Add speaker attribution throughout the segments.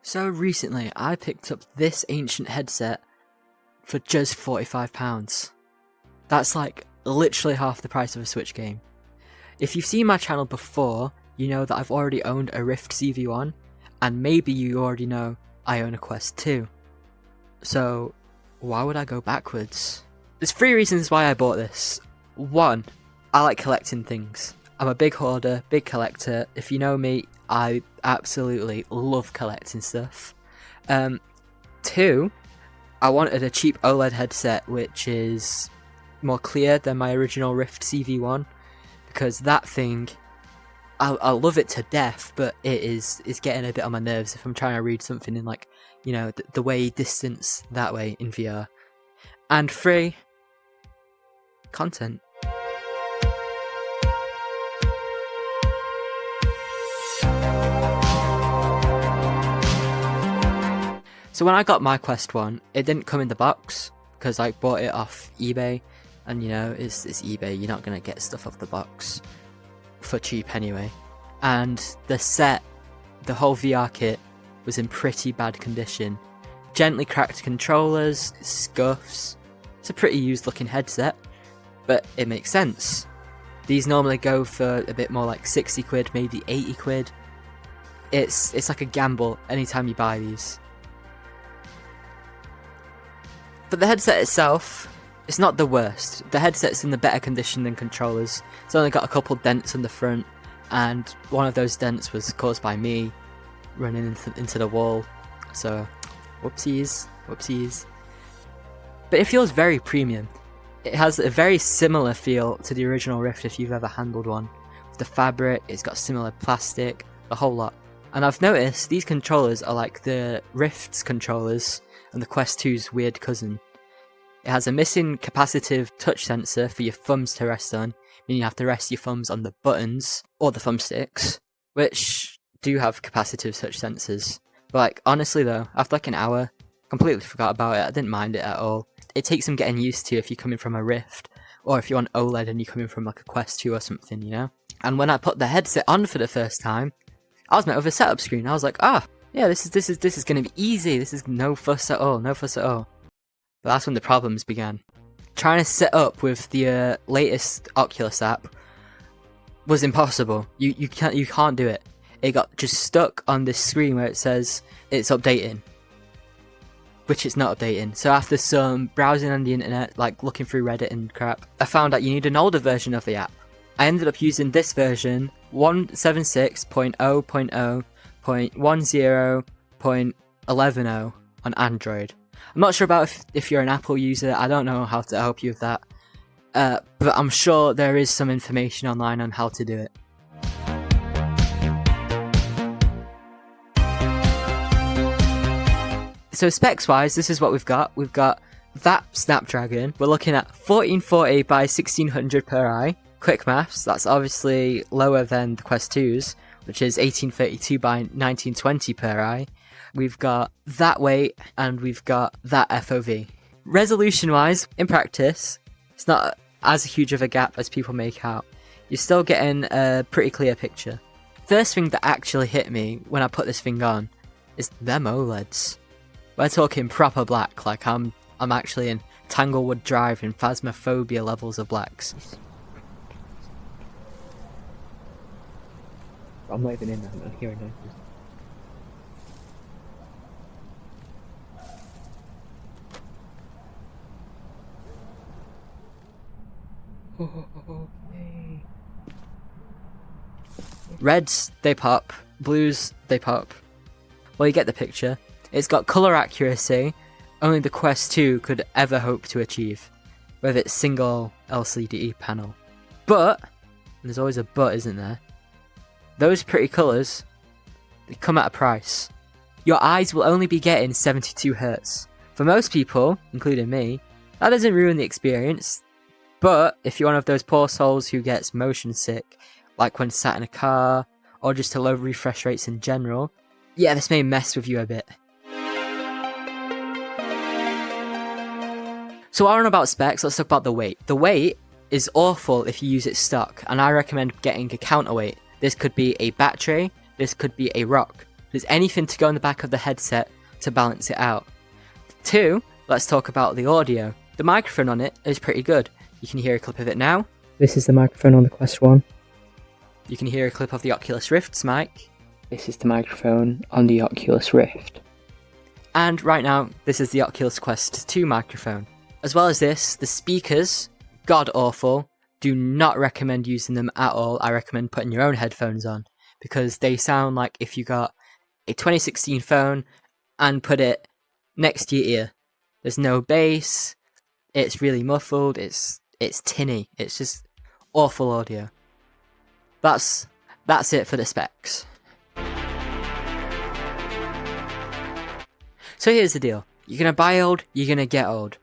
Speaker 1: So recently, I picked up this ancient headset for just £45. That's like literally half the price of a Switch game. If you've seen my channel before, you know that I've already owned a Rift CV1, and maybe you already know I own a Quest 2. So, why would I go backwards? There's 3 reasons why I bought this. 1, I like collecting things. I'm a big hoarder, big collector. If you know me, I absolutely love collecting stuff. 2, I wanted a cheap OLED headset which is more clear than my original Rift CV1, because that thing, I love it to death, but it is getting a bit on my nerves if I'm trying to read something in, like, you know, the way distance that way in VR. And 3, content. So when I got my Quest 1, it didn't come in the box, because I bought it off eBay, and you know, it's eBay, you're not going to get stuff off the box for cheap anyway. And the set, the whole VR kit, was in pretty bad condition. Gently cracked controllers, scuffs. It's a pretty used looking headset, but it makes sense. These normally go for a bit more like 60 quid, maybe 80 quid. It's like a gamble anytime you buy these. But the headset itself, it's not the worst. The headset's in the better condition than controllers. It's only got a couple dents on the front, and one of those dents was caused by me running into the wall. So, whoopsies. But it feels very premium. It has a very similar feel to the original Rift if you've ever handled one. With the fabric, it's got similar plastic, the whole lot. And I've noticed these controllers are like the Rift's controllers and the Quest 2's weird cousin. It has a missing capacitive touch sensor for your thumbs to rest on, meaning you have to rest your thumbs on the buttons, or the thumbsticks, which do have capacitive touch sensors. But like, honestly though, after like an hour, completely forgot about it, I didn't mind it at all. It takes some getting used to if you're coming from a Rift, or if you're on OLED and you're coming from like a Quest 2 or something, you know? And when I put the headset on for the first time, I was met with a setup screen. I was like, yeah, this is gonna be easy. This is no fuss at all. But that's when the problems began. Trying to set up with the latest Oculus app was impossible. You can't do it. It got just stuck on this screen where it says it's updating, which it's not updating. So after some browsing on the internet, like looking through Reddit and crap, I found out you need an older version of the app. I ended up using this version, 176.0.10.11.0 on Android. I'm not sure about if you're an Apple user, I don't know how to help you with that. But I'm sure there is some information online on how to do it. So specs wise, this is what we've got. We've got that Snapdragon. We're looking at 1440 by 1600 per eye. Quick maths, that's obviously lower than the Quest 2's, which is 1832 by 1920 per eye. We've got that weight, and we've got that FOV. Resolution wise, in practice, it's not as huge of a gap as people make out. You're still getting a pretty clear picture. First thing that actually hit me when I put this thing on is them OLEDs. We're talking proper black, like I'm actually in Tanglewood Drive in Phasmophobia levels of blacks. I'm not even in there, I'm hearing noises. Okay. Reds, they pop. Blues, they pop. Well, you get the picture. It's got colour accuracy only the Quest 2 could ever hope to achieve with its single LCD panel. But, there's always a but, isn't there? Those pretty colours, they come at a price. Your eyes will only be getting 72Hz. For most people, including me, that doesn't ruin the experience. But if you're one of those poor souls who gets motion sick, like when sat in a car, or just to low refresh rates in general, yeah, this may mess with you a bit. So on about specs, let's talk about the weight. The weight is awful if you use it stock, and I recommend getting a counterweight. This could be a battery, this could be a rock. There's anything to go in the back of the headset to balance it out. 2, let's talk about the audio. The microphone on it is pretty good. You can hear a clip of it now. This is the microphone on the Quest 1. You can hear a clip of the Oculus Rift's mic. This is the microphone on the Oculus Rift. And right now, this is the Oculus Quest 2 microphone. As well as this, the speakers, god awful. Do not recommend using them at all. I recommend putting your own headphones on, because they sound like if you got a 2016 phone and put it next to your ear. There's no bass, it's really muffled, it's tinny, it's just awful audio. That's it for the specs. So here's the deal. You're gonna buy old, you're gonna get old.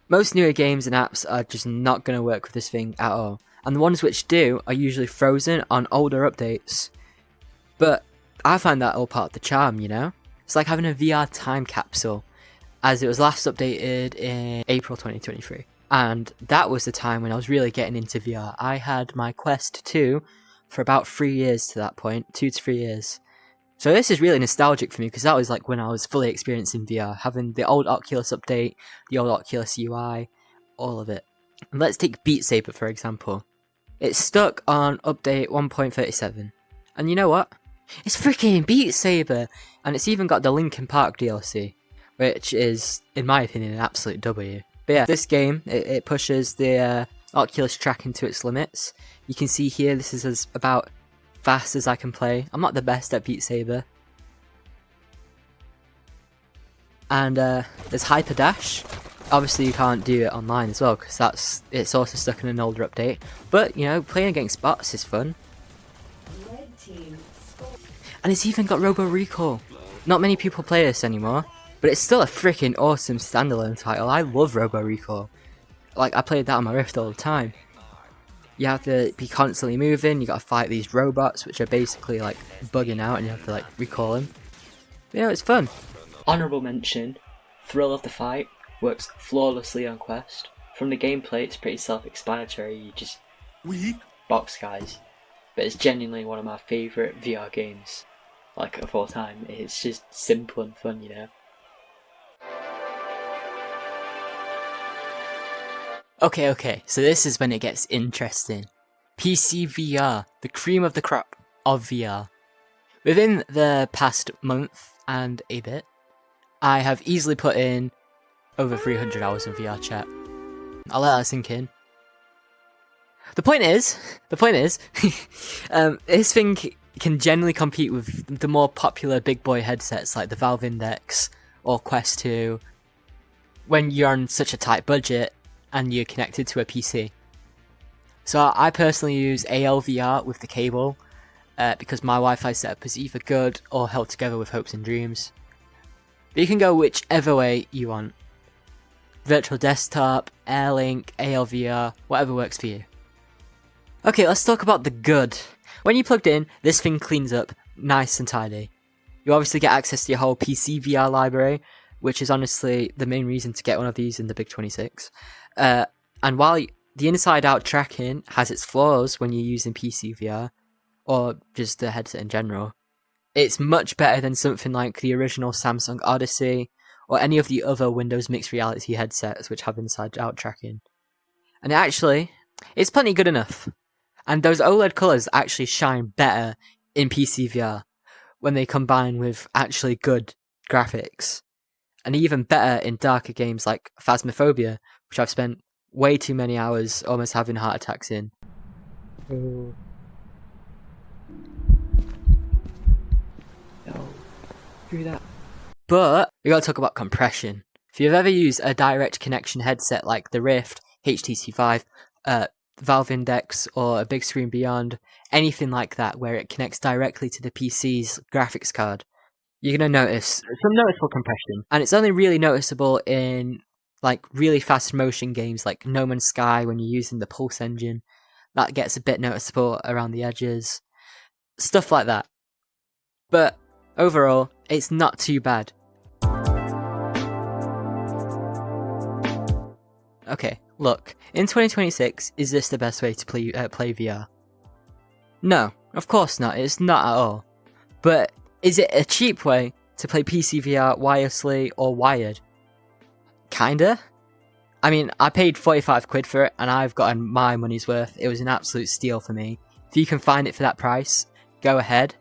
Speaker 1: Most newer games and apps are just not gonna work with this thing at all. And the ones which do are usually frozen on older updates. But I find that all part of the charm, you know? It's like having a VR time capsule, as it was last updated in April 2023. And that was the time when I was really getting into VR. I had my Quest 2 for about 3 years to that point, 2 to 3 years. So this is really nostalgic for me, because that was like when I was fully experiencing VR, having the old Oculus update, the old Oculus UI, all of it. And let's take Beat Saber for example. It's stuck on update 1.37. And you know what? It's freaking Beat Saber! And it's even got the Linkin Park DLC, which is, in my opinion, an absolute W. But yeah, this game, it pushes the Oculus tracking to its limits. You can see here, this is as about fast as I can play. I'm not the best at Beat Saber. And there's Hyper Dash. Obviously you can't do it online as well, because it's also stuck in an older update. But, you know, playing against bots is fun. And it's even got Robo Recall. Not many people play this anymore, but it's still a freaking awesome standalone title. I love Robo Recall. Like, I played that on my Rift all the time. You have to be constantly moving, you gotta fight these robots, which are basically like bugging out, and you have to like recall them. But, you know, it's fun. Honourable mention, Thrill of the Fight works flawlessly on Quest. From the gameplay, it's pretty self-explanatory, you just box guys. But it's genuinely one of my favourite VR games, like, of all time. It's just simple and fun, you know. Okay, so this is when it gets interesting. PCVR, the cream of the crop of VR. Within the past month and a bit, I have easily put in over 300 hours of VR chat. I'll let that sink in. The point is, this thing can generally compete with the more popular big boy headsets like the Valve Index or Quest 2 when you're on such a tight budget and you're connected to a PC. So I personally use ALVR with the cable because my Wi-Fi setup is either good or held together with hopes and dreams. But you can go whichever way you want. Virtual desktop, Airlink, ALVR, whatever works for you. Okay, let's talk about the good. When you plugged in, this thing cleans up nice and tidy. You obviously get access to your whole PCVR library, which is honestly the main reason to get one of these in the Big 26. And while the inside-out tracking has its flaws when you're using PCVR, or just the headset in general, it's much better than something like the original Samsung Odyssey, or any of the other Windows Mixed Reality headsets which have inside-out tracking. And actually, it's plenty good enough. And those OLED colours actually shine better in PCVR when they combine with actually good graphics. And even better in darker games like Phasmophobia, which I've spent way too many hours almost having heart attacks in. Oh. No. Do that. But we gotta talk about compression. If you've ever used a direct connection headset like the Rift, HTC Vive, Valve Index, or a Big Screen Beyond, anything like that where it connects directly to the PC's graphics card, you're going to notice some noticeable compression. And it's only really noticeable in like really fast motion games like No Man's Sky when you're using the Pulse engine. That gets a bit noticeable around the edges. Stuff like that. But overall, it's not too bad. Okay, look, in 2026, is this the best way to play VR? No, of course not, it's not at all. But Is it a cheap way to play PCVR wirelessly or wired? Kinda. I mean, I paid 45 quid for it and I've gotten my money's worth. It was an absolute steal for me. If you can find it for that price, go ahead.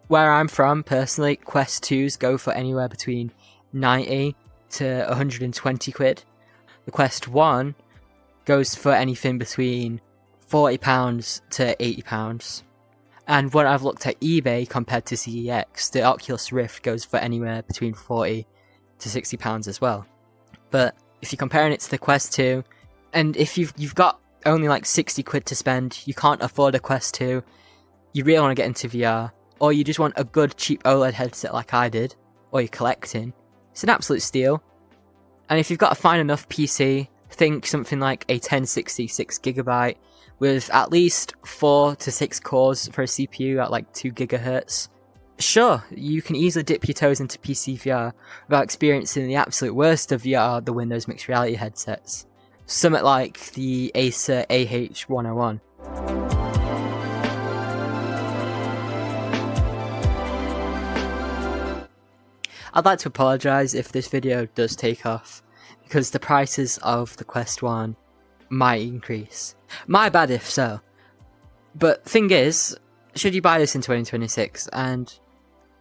Speaker 1: Where I'm from, personally, Quest 2s go for anywhere between 90 to 120 quid. The Quest 1 goes for anything between £40 to £80. And when I've looked at eBay compared to CEX, the Oculus Rift goes for anywhere between £40 to £60 as well. But if you're comparing it to the Quest 2, and if you've got only like 60 quid to spend, you can't afford a Quest 2, you really want to get into VR, or you just want a good cheap OLED headset like I did, or you're collecting, it's an absolute steal. And if you've got a fine enough PC, think something like a 1060 6GB with at least 4 to 6 cores for a CPU at like 2 GHz. Sure, you can easily dip your toes into PC VR without experiencing the absolute worst of VR, the Windows mixed reality headsets. Something like the Acer AH101. I'd like to apologise if this video does take off, because the prices of the Quest 1 might increase. My bad if so. But thing is, should you buy this in 2026? And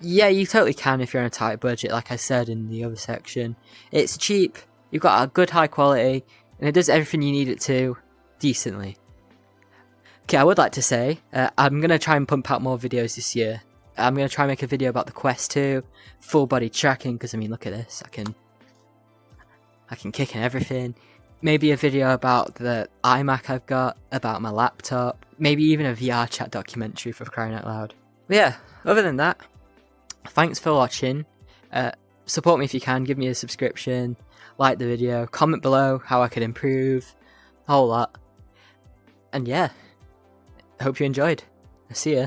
Speaker 1: yeah, you totally can if you're on a tight budget, like I said in the other section. It's cheap, you've got a good high quality, and it does everything you need it to, decently. Okay, I would like to say, I'm going to try and pump out more videos this year. I'm going to try and make a video about the Quest 2, full body tracking, because I mean, look at this, I can kick and everything. Maybe a video about the iMac I've got, about my laptop, maybe even a VR chat documentary for crying out loud. But yeah, other than that, thanks for watching. Support me if you can, give me a subscription, like the video, comment below how I could improve, a whole lot. And yeah, hope you enjoyed. See ya.